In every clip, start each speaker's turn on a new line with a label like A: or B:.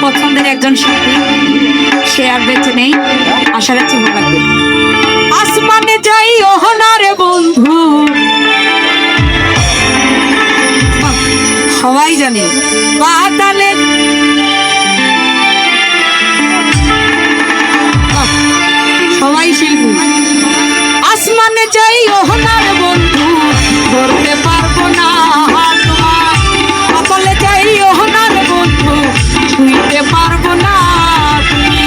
A: পছন্দের একজন শিল্পী, সে আর বেঁচে নেই। আশা রাখছি ভালো লাগবে। আসমানে যাই ওহনারে বন্ধু, সবাই জানে পাতালে সবাই শিল্পী। আসমানে যাই ওহনারে বন্ধু, ধরতে পারবো না তোমার। পাতালে যাই ওহনারে বন্ধু, ছুঁইতে পারবো না তুমি।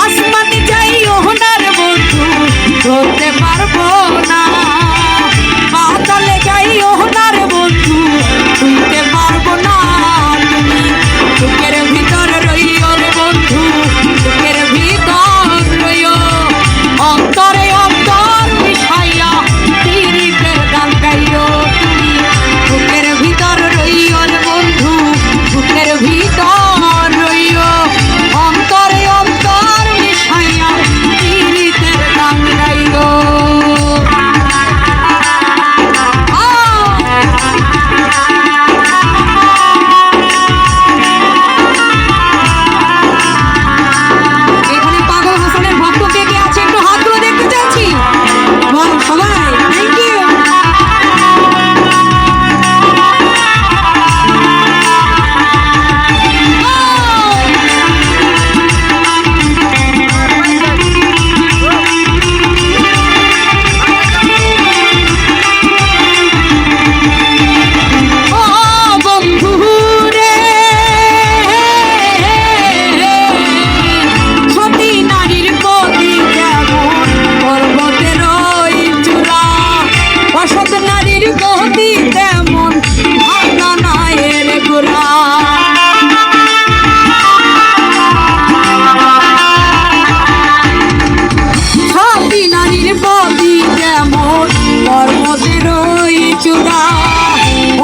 A: আসমানে যাই ওহনারে বন্ধু, ধরতে পারবো না। পাতালে যাই ওহনারে বন্ধু, ছুঁইতে পারবো না তুমি। বুকের ভিতর রইও রে বন্ধু, বুকের ভিতর রইও। অন্তরে অন্তর মিশাইয়া পীড়িতের গান গাইও তুমি। বুকের ভিতর রইও রে বন্ধু, বুকের ভিতর রইও। অন্তরে অন্তর মিশাইয়া পীড়িতের গান গাইও।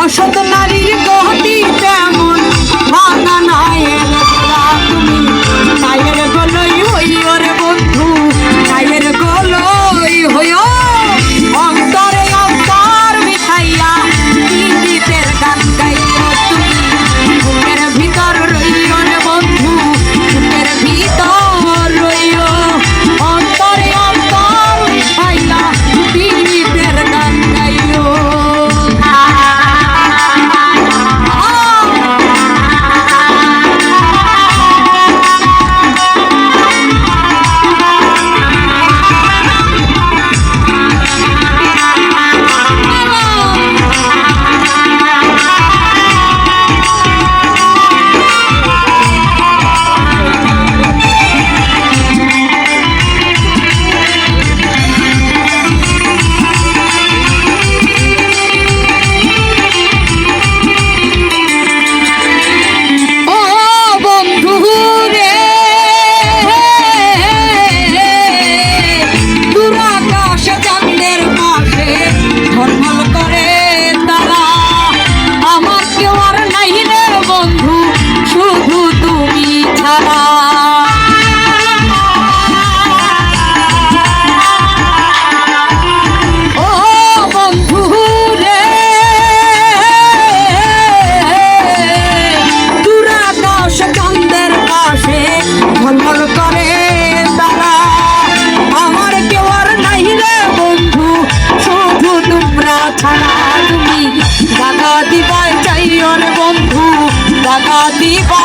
A: অসৎ নারীর গতি তেমন ভাঙা নায়ের গোলা তুমি। নায়ের গলই হইও রে বন্ধু, নায়ের গলই হইও। অন্তরে অন্তর মিশাইয়া পীড়িতের গান গাইও তুমি। বুকের ভিতর রইও রে বন্ধু, বুকের ভিতর রইও। অন্তরে অন্তর মিশাইয়া পীড়িতের গান গাইও। দাগা দিবাই চাই রে বন্ধু, দাগা দিবা।